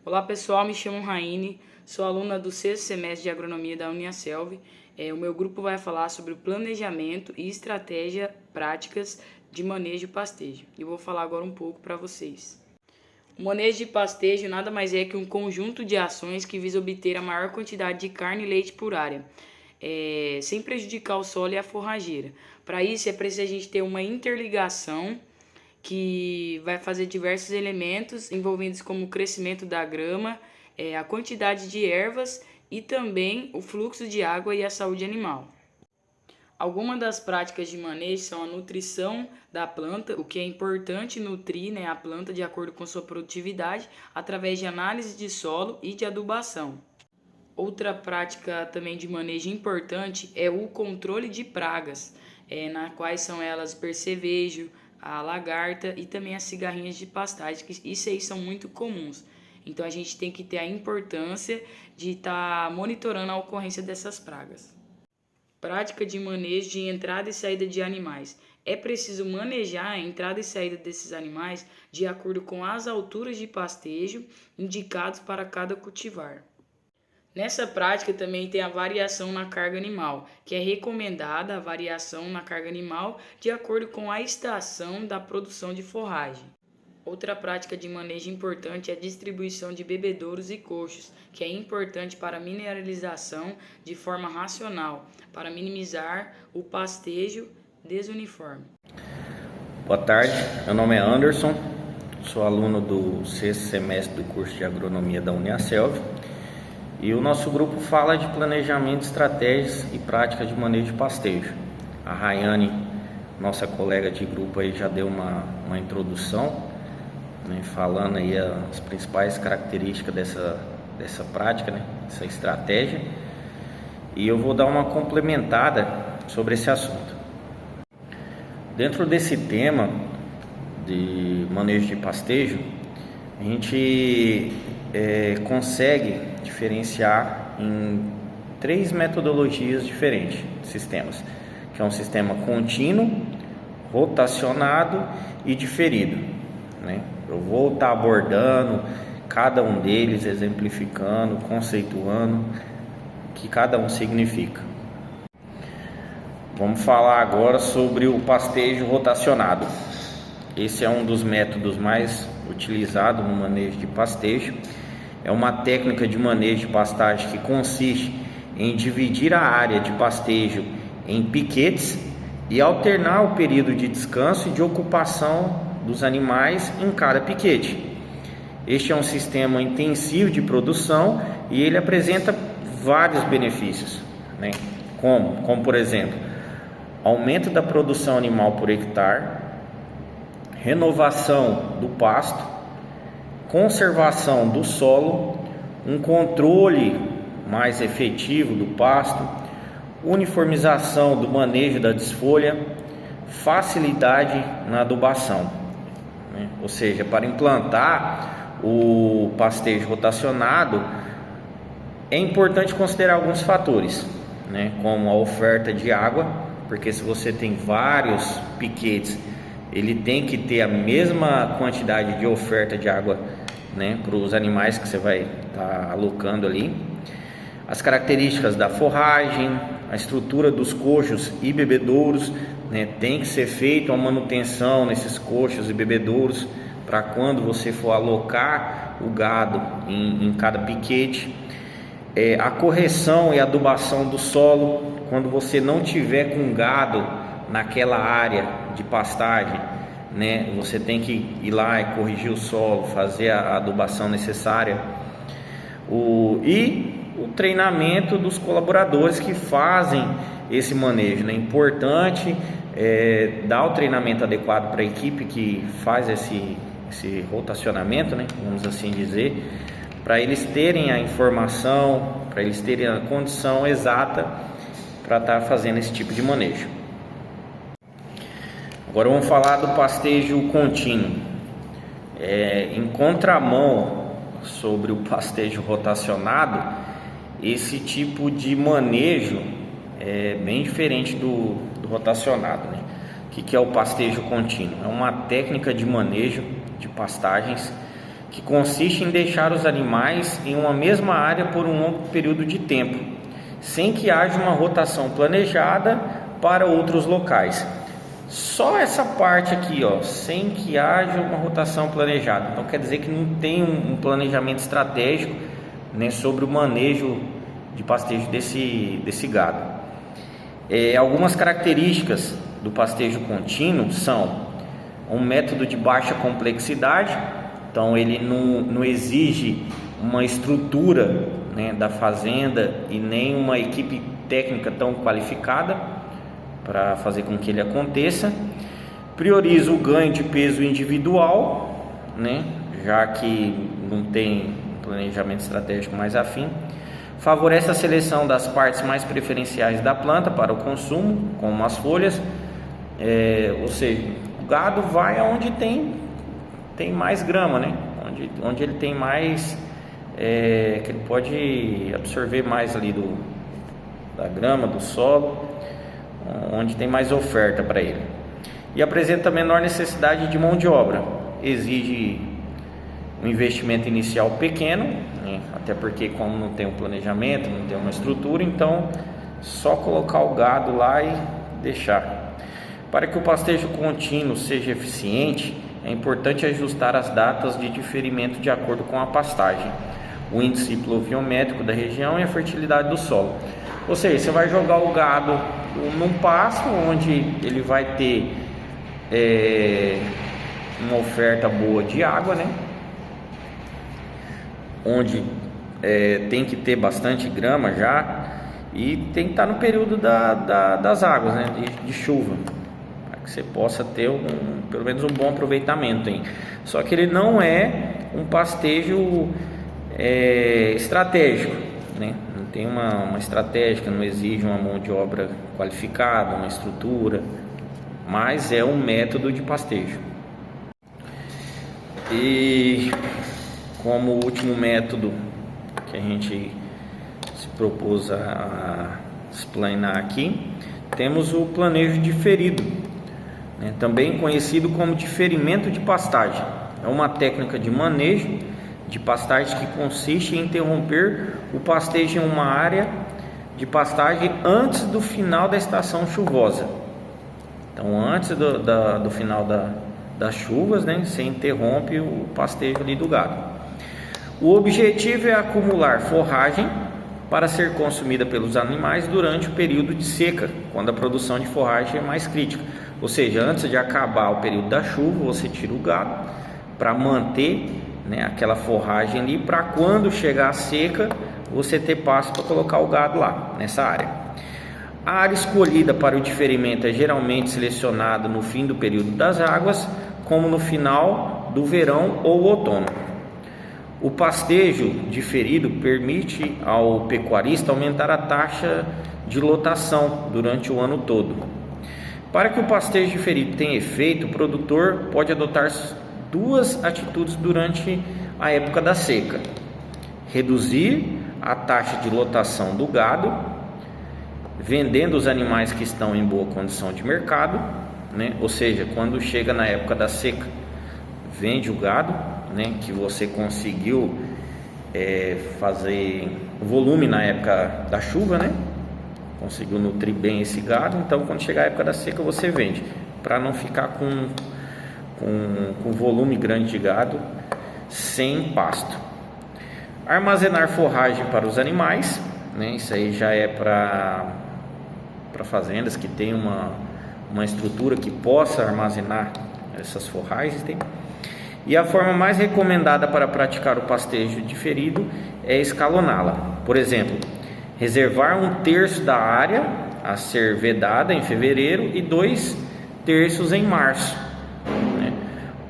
Olá pessoal, me chamo Raine, sou aluna do sexto semestre de Agronomia da Uniaselv. O meu grupo vai falar sobre o planejamento e estratégia práticas de manejo de pastejo. E vou falar agora um pouco para vocês. O manejo de pastejo nada mais é que um conjunto de ações que visa obter a maior quantidade de carne e leite por área, sem prejudicar o solo e a forrageira. Para isso é preciso a gente ter uma interligação que vai fazer diversos elementos envolvidos como o crescimento da grama, a quantidade de ervas e também o fluxo de água e a saúde animal. Algumas das práticas de manejo são a nutrição da planta, o que é importante nutrir a planta de acordo com sua produtividade, através de análise de solo e de adubação. Outra prática também de manejo importante é o controle de pragas, na quais são elas o percevejo, a lagarta e também as cigarrinhas de pastagem, que isso aí são muito comuns. Então a gente tem que ter a importância de estar monitorando a ocorrência dessas pragas. Prática de manejo de entrada e saída de animais. É preciso manejar a entrada e saída desses animais de acordo com as alturas de pastejo indicados para cada cultivar. Nessa prática também tem a variação na carga animal, que é recomendada a variação na carga animal de acordo com a estação da produção de forragem. Outra prática de manejo importante é a distribuição de bebedouros e coxos, que é importante para a mineralização de forma racional, para minimizar o pastejo desuniforme. Boa tarde, meu nome é Anderson, sou aluno do sexto semestre do curso de Agronomia da Uniaselv. E o nosso grupo fala de planejamento, estratégias e práticas de manejo de pastejo. A Rayane, nossa colega de grupo, aí já deu uma introdução, falando aí as principais características dessa prática, dessa estratégia. E eu vou dar uma complementada sobre esse assunto. Dentro desse tema de manejo de pastejo, a gente consegue diferenciar em 3 metodologias diferentes de sistemas, que é um sistema contínuo, rotacionado e diferido, Eu vou estar abordando cada um deles, exemplificando, conceituando o que cada um significa. Vamos falar agora sobre o pastejo rotacionado. Esse é um dos métodos mais utilizados no manejo de pastejo. É uma técnica de manejo de pastagem que consiste em dividir a área de pastejo em piquetes e alternar o período de descanso e de ocupação dos animais em cada piquete. Este é um sistema intensivo de produção e ele apresenta vários benefícios, como por exemplo, aumento da produção animal por hectare, renovação do pasto, conservação do solo, um controle mais efetivo do pasto, uniformização do manejo da desfolha, facilidade na adubação. Ou seja, para implantar o pastejo rotacionado, é importante considerar alguns fatores, como a oferta de água, porque se você tem vários piquetes, ele tem que ter a mesma quantidade de oferta de água para os animais que você vai estar alocando ali. As características da forragem, a estrutura dos coxos e bebedouros, tem que ser feita uma manutenção nesses coxos e bebedouros para quando você for alocar o gado em cada piquete. A correção e adubação do solo, quando você não tiver com gado naquela área de pastagem, você tem que ir lá e corrigir o solo, fazer a adubação necessária. E o treinamento dos colaboradores que fazem esse manejo, É importante dar o treinamento adequado para a equipe que faz esse rotacionamento, Vamos assim dizer, para eles terem a informação, para eles terem a condição exata para estar fazendo esse tipo de manejo. Agora vamos falar do pastejo contínuo. Em contramão sobre o pastejo rotacionado, esse tipo de manejo é bem diferente do rotacionado. O que é o pastejo contínuo? É uma técnica de manejo de pastagens que consiste em deixar os animais em uma mesma área por um longo período de tempo, sem que haja uma rotação planejada para outros locais. Só essa parte aqui, ó, sem que haja uma rotação planejada. Então quer dizer que não tem um planejamento estratégico, né, sobre o manejo de pastejo desse gado. Algumas características do pastejo contínuo são um método de baixa complexidade. Então ele não exige uma estrutura, né, da fazenda e nem uma equipe técnica tão qualificada para fazer com que ele aconteça. Prioriza o ganho de peso individual, né, já que não tem um planejamento estratégico mais afim. Favorece a seleção das partes mais preferenciais da planta para o consumo, como as folhas, ou seja, o gado vai aonde tem mais grama, né? Onde ele tem mais, que ele pode absorver mais ali da grama, do solo, onde tem mais oferta para ele. E apresenta menor necessidade de mão de obra, exige um investimento inicial pequeno, né? Até porque como não tem um planejamento, não tem uma estrutura, então só colocar o gado lá e deixar. Para que o pastejo contínuo seja eficiente, é importante ajustar as datas de diferimento de acordo com a pastagem, o índice pluviométrico da região e a fertilidade do solo. Ou seja, você vai jogar o gado num pasto onde ele vai ter uma oferta boa de água, né? Onde tem que ter bastante grama já, e tem que estar no período das águas, né? de chuva, para que você possa ter pelo menos um bom aproveitamento, hein? Só que ele não é um pastejo estratégico, né? Não tem uma estratégia, não exige uma mão de obra qualificada, uma estrutura, mas é um método de pastejo. E como último método que a gente se propôs a explanar aqui, temos o planejo diferido, né? Também conhecido como diferimento de pastagem. É uma técnica de manejo de pastagem que consiste em interromper o pastejo em uma área de pastagem antes do final da estação chuvosa. Então antes do final das chuvas, né, você interrompe o pastejo ali do gado. O objetivo é acumular forragem para ser consumida pelos animais durante o período de seca, quando a produção de forragem é mais crítica. Ou seja, antes de acabar o período da chuva, você tira o gado para manter, né, aquela forragem ali, para quando chegar a seca, você ter pasto para colocar o gado lá, nessa área. A área escolhida para o diferimento é geralmente selecionada no fim do período das águas, como no final do verão ou outono. O pastejo diferido permite ao pecuarista aumentar a taxa de lotação durante o ano todo. Para que o pastejo diferido tenha efeito, o produtor pode adotar duas atitudes durante a época da seca: reduzir a taxa de lotação do gado, vendendo os animais que estão em boa condição de mercado, né? Ou seja, quando chega na época da seca, vende o gado, né, que você conseguiu fazer volume na época da chuva, né? Conseguiu nutrir bem esse gado, então quando chegar a época da seca você vende, para não ficar com volume grande de gado sem pasto. Armazenar forragem para os animais, né? Isso aí já é para fazendas que tem uma estrutura que possa armazenar essas forragens, tem. E a forma mais recomendada para praticar o pastejo diferido é escaloná-la. Por exemplo, reservar 1/3 da área a ser vedada em fevereiro e 2/3 em março, né?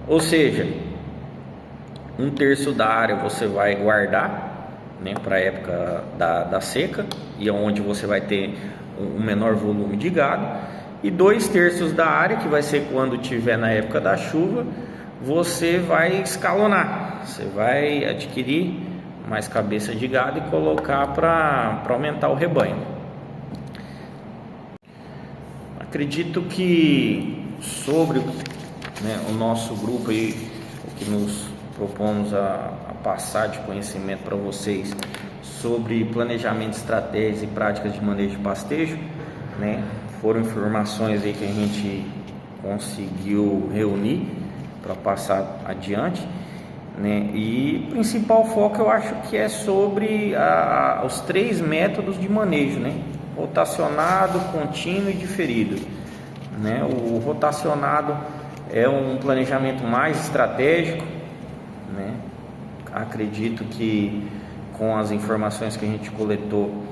Ou seja, 1/3 da área você vai guardar, né, para a época da seca, e é onde você vai ter um menor volume de gado, e 2/3 da área, que vai ser quando tiver na época da chuva, você vai escalonar, você vai adquirir mais cabeça de gado e colocar para aumentar o rebanho. Acredito que sobre, né, o nosso grupo aí, o que nos propomos a passar de conhecimento para vocês sobre planejamento, estratégias e práticas de manejo de pastejo, né? Foram informações aí que a gente conseguiu reunir para passar adiante, né? E o principal foco eu acho que é sobre os 3 métodos de manejo, né? Rotacionado, contínuo e diferido, né? O rotacionado é um planejamento mais estratégico, né? Acredito que com as informações que a gente coletou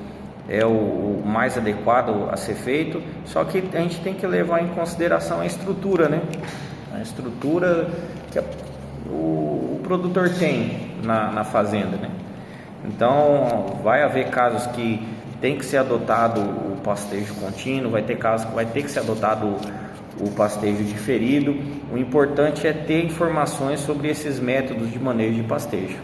é o mais adequado a ser feito, só que a gente tem que levar em consideração a estrutura, né? A estrutura que o produtor tem na fazenda, né? Então vai haver casos que tem que ser adotado o pastejo contínuo, vai ter casos que vai ter que ser adotado o pastejo diferido. O importante é ter informações sobre esses métodos de manejo de pastejo.